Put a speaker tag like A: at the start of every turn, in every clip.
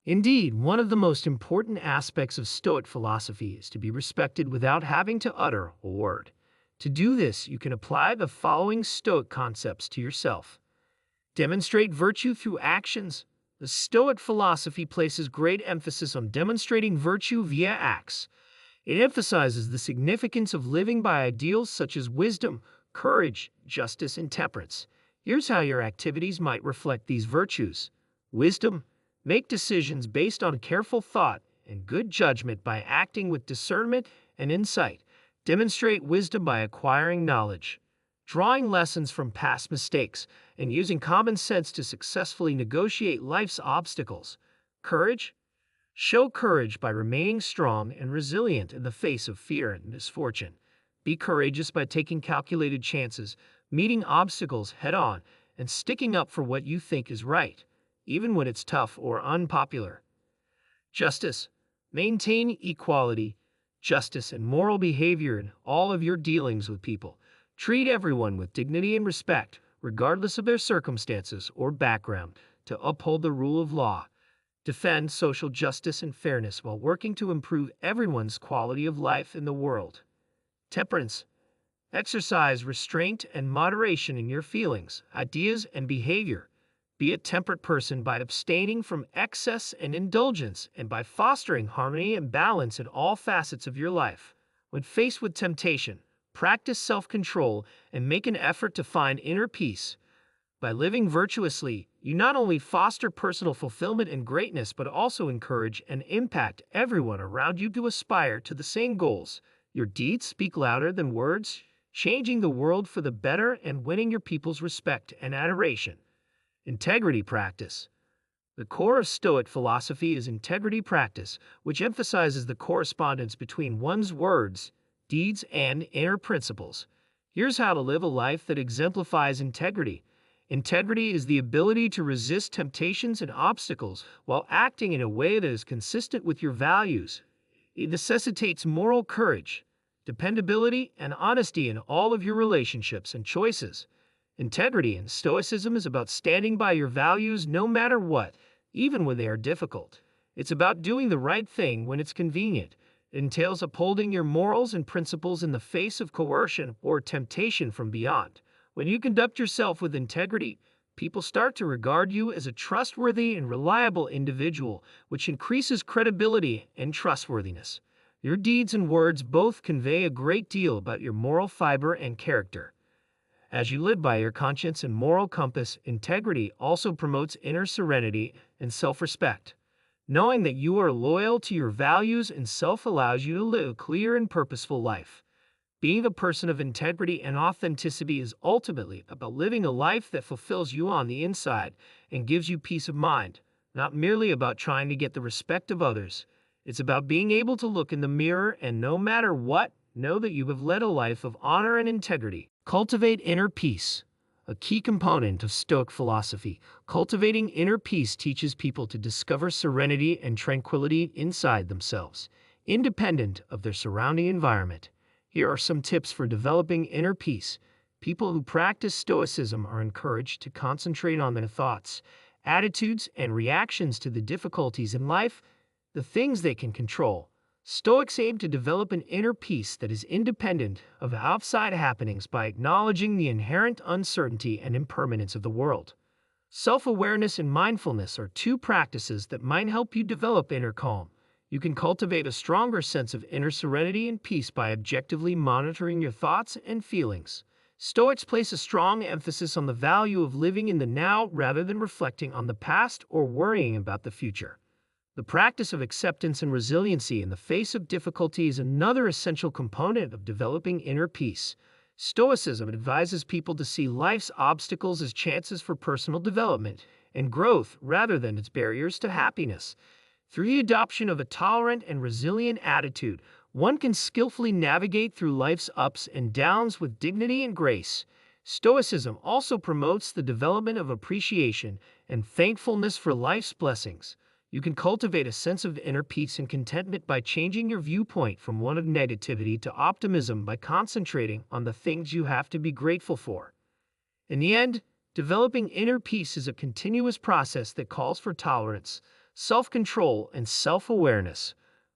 A: Indeed, one of the most important aspects of Stoic philosophy is to be respected without having to utter a word. To do this, you can apply the following Stoic concepts to yourself. Demonstrate virtue through actions. The Stoic philosophy places great emphasis on demonstrating virtue via acts. It emphasizes the significance of living by ideals such as wisdom, courage, justice, and temperance. Here's how your activities might reflect these virtues. Wisdom. Make decisions based on careful thought and good judgment by acting with discernment and insight. Demonstrate wisdom by acquiring knowledge, drawing lessons from past mistakes, and using common sense to successfully negotiate life's obstacles. Courage. Show courage by remaining strong and resilient in the face of fear and misfortune. Be courageous by taking calculated chances, meeting obstacles head on, and sticking up for what you think is right, even when it's tough or unpopular. Justice. Maintain equality, justice, and moral behavior in all of your dealings with people. Treat everyone with dignity and respect, regardless of their circumstances or background, to uphold the rule of law. Defend social justice and fairness while working to improve everyone's quality of life in the world. Temperance. Exercise restraint and moderation in your feelings, ideas, and behavior. Be a temperate person by abstaining from excess and indulgence and by fostering harmony and balance in all facets of your life. When faced with temptation, practice self-control and make an effort to find inner peace. By living virtuously, you not only foster personal fulfillment and greatness, but also encourage and impact everyone around you to aspire to the same goals. Your deeds speak louder than words, changing the world for the better and winning your people's respect and adoration. Integrity practice. The core of Stoic philosophy is integrity practice, which emphasizes the correspondence between one's words, deeds, and inner principles. Here's how to live a life that exemplifies integrity. Integrity is the ability to resist temptations and obstacles while acting in a way that is consistent with your values. It necessitates moral courage, dependability, and honesty in all of your relationships and choices. Integrity in Stoicism is about standing by your values no matter what, even when they are difficult. It's about doing the right thing when it's convenient. It entails upholding your morals and principles in the face of coercion or temptation from beyond. When you conduct yourself with integrity, people start to regard you as a trustworthy and reliable individual, which increases credibility and trustworthiness. Your deeds and words both convey a great deal about your moral fiber and character. As you live by your conscience and moral compass, integrity also promotes inner serenity and self-respect. Knowing that you are loyal to your values and self allows you to live a clear and purposeful life. Being a person of integrity and authenticity is ultimately about living a life that fulfills you on the inside and gives you peace of mind, not merely about trying to get the respect of others. It's about being able to look in the mirror and no matter what, know that you have led a life of honor and integrity. Cultivate inner peace. A key component of Stoic philosophy, cultivating inner peace teaches people to discover serenity and tranquility inside themselves, independent of their surrounding environment. Here are some tips for developing inner peace. People who practice Stoicism are encouraged to concentrate on their thoughts, attitudes, and reactions to the difficulties in life, the things they can control. Stoics aim to develop an inner peace that is independent of outside happenings by acknowledging the inherent uncertainty and impermanence of the world. Self-awareness and mindfulness are two practices that might help you develop inner calm. You can cultivate a stronger sense of inner serenity and peace by objectively monitoring your thoughts and feelings. Stoics place a strong emphasis on the value of living in the now rather than reflecting on the past or worrying about the future. The practice of acceptance and resiliency in the face of difficulty is another essential component of developing inner peace. Stoicism advises people to see life's obstacles as chances for personal development and growth rather than as barriers to happiness. Through the adoption of a tolerant and resilient attitude, one can skillfully navigate through life's ups and downs with dignity and grace. Stoicism also promotes the development of appreciation and thankfulness for life's blessings. You can cultivate a sense of inner peace and contentment by changing your viewpoint from one of negativity to optimism by concentrating on the things you have to be grateful for. In the end, developing inner peace is a continuous process that calls for tolerance, self-control, and self-awareness.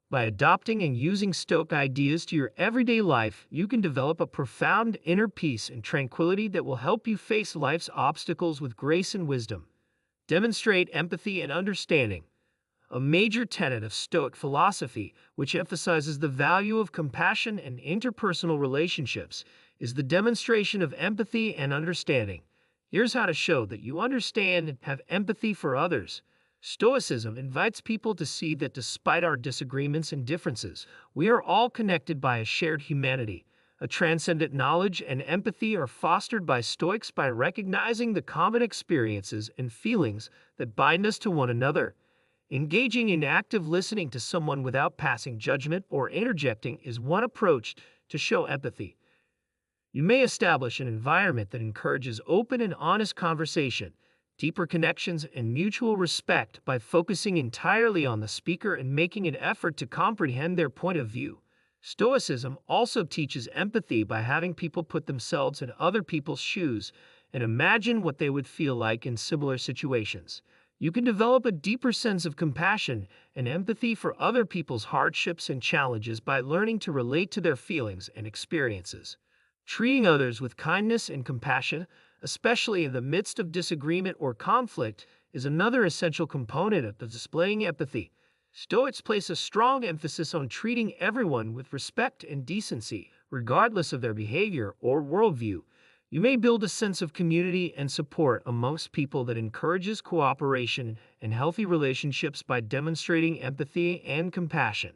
A: By adopting and using Stoic ideas to your everyday life, you can develop a profound inner peace and tranquility that will help you face life's obstacles with grace and wisdom. Demonstrate empathy and understanding. A major tenet of Stoic philosophy, which emphasizes the value of compassion and interpersonal relationships, is the demonstration of empathy and understanding. Here's how to show that you understand and have empathy for others. Stoicism invites people to see that despite our disagreements and differences, we are all connected by a shared humanity. A transcendent knowledge and empathy are fostered by Stoics by recognizing the common experiences and feelings that bind us to one another. Engaging in active listening to someone without passing judgment or interjecting is one approach to show empathy. You may establish an environment that encourages open and honest conversation, deeper connections, and mutual respect by focusing entirely on the speaker and making an effort to comprehend their point of view. Stoicism also teaches empathy by having people put themselves in other people's shoes and imagine what they would feel like in similar situations. You can develop a deeper sense of compassion and empathy for other people's hardships and challenges by learning to relate to their feelings and experiences. Treating others with kindness and compassion, especially in the midst of disagreement or conflict, is another essential component of displaying empathy. Stoics place a strong emphasis on treating everyone with respect and decency, regardless of their behavior or worldview. You may build a sense of community and support amongst people that encourages cooperation and healthy relationships by demonstrating empathy and compassion.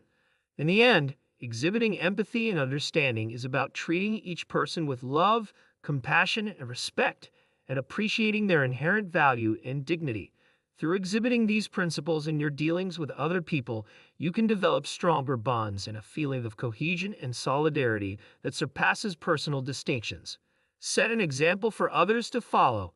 A: In the end, exhibiting empathy and understanding is about treating each person with love, compassion, and respect, and appreciating their inherent value and dignity. Through exhibiting these principles in your dealings with other people, you can develop stronger bonds and a feeling of cohesion and solidarity that surpasses personal distinctions. Set an example for others to follow.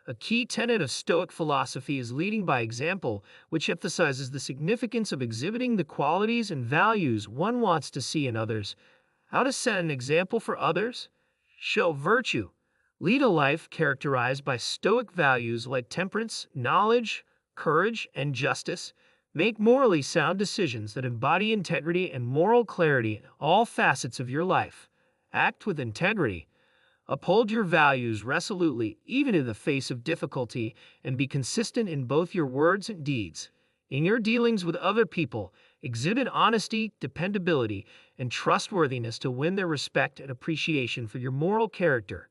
A: A key tenet of Stoic philosophy is leading by example, which emphasizes the significance of exhibiting the qualities and values one wants to see in others. How to set an example for others? Show virtue. Lead a life characterized by Stoic values like temperance, knowledge, courage, and justice. Make morally sound decisions that embody integrity and moral clarity in all facets of your life. Act with integrity. Uphold your values resolutely, even in the face of difficulty, and be consistent in both your words and deeds. In your dealings with other people, exhibit honesty, dependability, and trustworthiness to win their respect and appreciation for your moral character.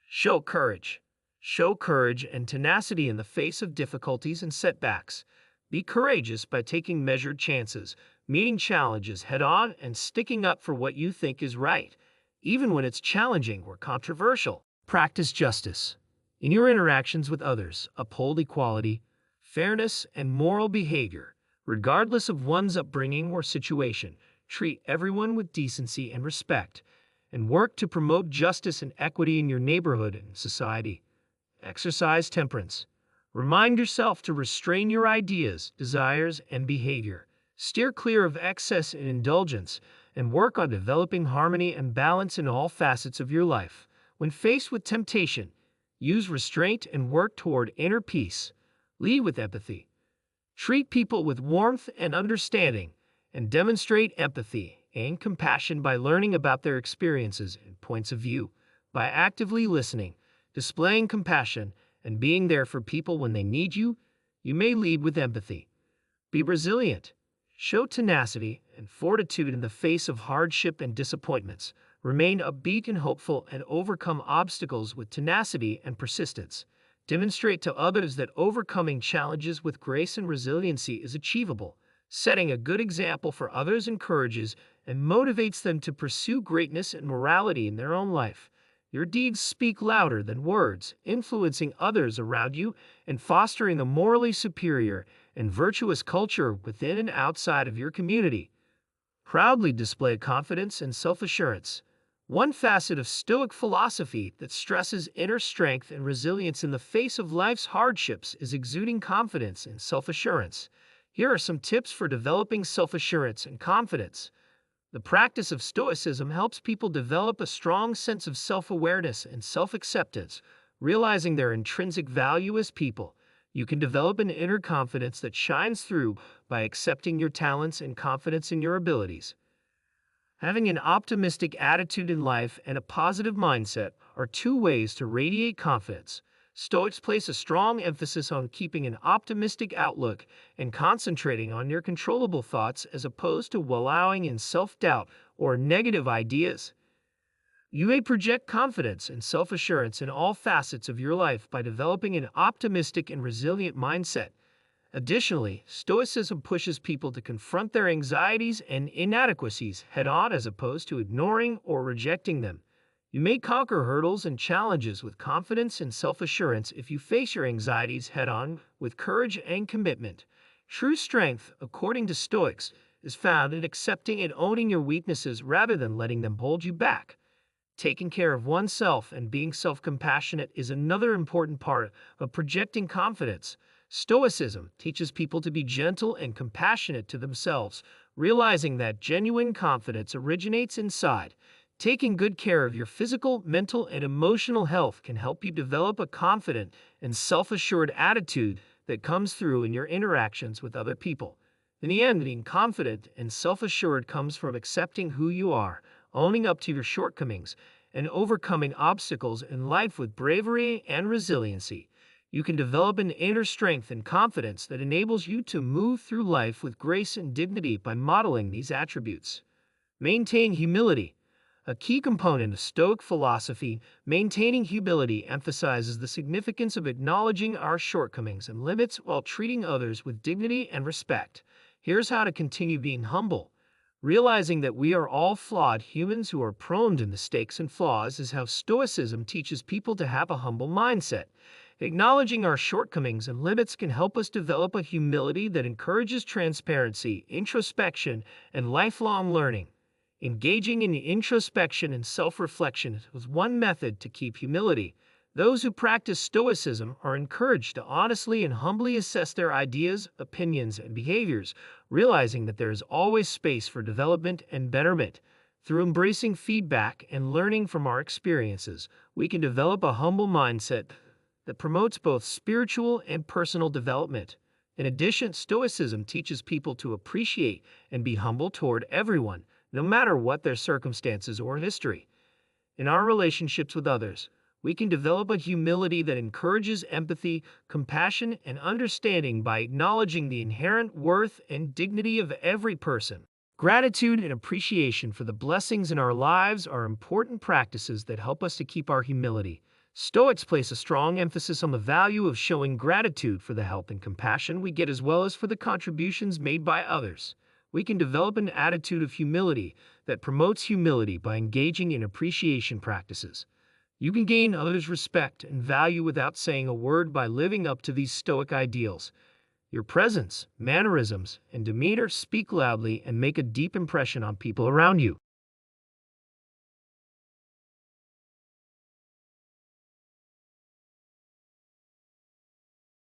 A: Show courage. Show courage and tenacity in the face of difficulties and setbacks. Be courageous by taking measured chances, meeting challenges head-on, and sticking up for what you think is right, even when it's challenging or controversial. Practice justice. In your interactions with others, uphold equality, fairness, and moral behavior. Regardless of one's upbringing or situation, treat everyone with decency and respect, and work to promote justice and equity in your neighborhood and society. Exercise temperance. Remind yourself to restrain your ideas, desires, and behavior. Steer clear of excess and indulgence, and work on developing harmony and balance in all facets of your life. When faced with temptation, use restraint and work toward inner peace. Lead with empathy. Treat people with warmth and understanding, and demonstrate empathy and compassion by learning about their experiences and points of view. By actively listening, displaying compassion, and being there for people when they need you, you may lead with empathy. Be resilient. Show tenacity and fortitude in the face of hardship and disappointments. Remain upbeat and hopeful and overcome obstacles with tenacity and persistence. Demonstrate to others that overcoming challenges with grace and resiliency is achievable. Setting a good example for others encourages and motivates them to pursue greatness and morality in their own life. Your deeds speak louder than words, influencing others around you and fostering a morally superior and virtuous culture within and outside of your community. Proudly display confidence and self-assurance. One facet of Stoic philosophy that stresses inner strength and resilience in the face of life's hardships is exuding confidence and self-assurance. Here are some tips for developing self-assurance and confidence. The practice of Stoicism helps people develop a strong sense of self-awareness and self-acceptance, realizing their intrinsic value as people. You can develop an inner confidence that shines through by accepting your talents and confidence in your abilities. Having an optimistic attitude in life and a positive mindset are two ways to radiate confidence. Stoics place a strong emphasis on keeping an optimistic outlook and concentrating on your controllable thoughts as opposed to wallowing in self doubt or negative ideas. You may project confidence and self assurance in all facets of your life by developing an optimistic and resilient mindset. Additionally, Stoicism pushes people to confront their anxieties and inadequacies head on as opposed to ignoring or rejecting them. You may conquer hurdles and challenges with confidence and self assurance if you face your anxieties head on with courage and commitment. True strength, according to Stoics, is found in accepting and owning your weaknesses rather than letting them hold you back. Taking care of oneself and being self compassionate is another important part of projecting confidence. Stoicism teaches people to be gentle and compassionate to themselves, realizing that genuine confidence originates inside. Taking good care of your physical, mental, and emotional health can help you develop a confident and self assured attitude that comes through in your interactions with other people. In the end, being confident and self assured comes from accepting who you are, owning up to your shortcomings, and overcoming obstacles in life with bravery and resiliency. You can develop an inner strength and confidence that enables you to move through life with grace and dignity by modeling these attributes. Maintain humility. A key component of Stoic philosophy, maintaining humility emphasizes the significance of acknowledging our shortcomings and limits while treating others with dignity and respect. Here's how to continue being humble. Realizing that we are all flawed humans who are prone to mistakes and flaws is how Stoicism teaches people to have a humble mindset. Acknowledging our shortcomings and limits can help us develop a humility that encourages transparency, introspection, and lifelong learning. Engaging in introspection and self-reflection is one method to keep humility. Those who practice Stoicism are encouraged to honestly and humbly assess their ideas, opinions, and behaviors, realizing that there is always space for development and betterment. Through embracing feedback and learning from our experiences, we can develop a humble mindset that promotes both spiritual and personal development. In addition, Stoicism teaches people to appreciate and be humble toward everyone, no matter what their circumstances or history. In our relationships with others, we can develop a humility that encourages empathy, compassion, and understanding by acknowledging the inherent worth and dignity of every person. Gratitude and appreciation for the blessings in our lives are important practices that help us to keep our humility. Stoics place a strong emphasis on the value of showing gratitude for the help and compassion we get as well as for the contributions made by others. We can develop an attitude of humility that promotes humility by engaging in appreciation practices. You can gain others' respect and value without saying a word by living up to these Stoic ideals. Your presence, mannerisms, and demeanor speak loudly and make a deep impression on people around you.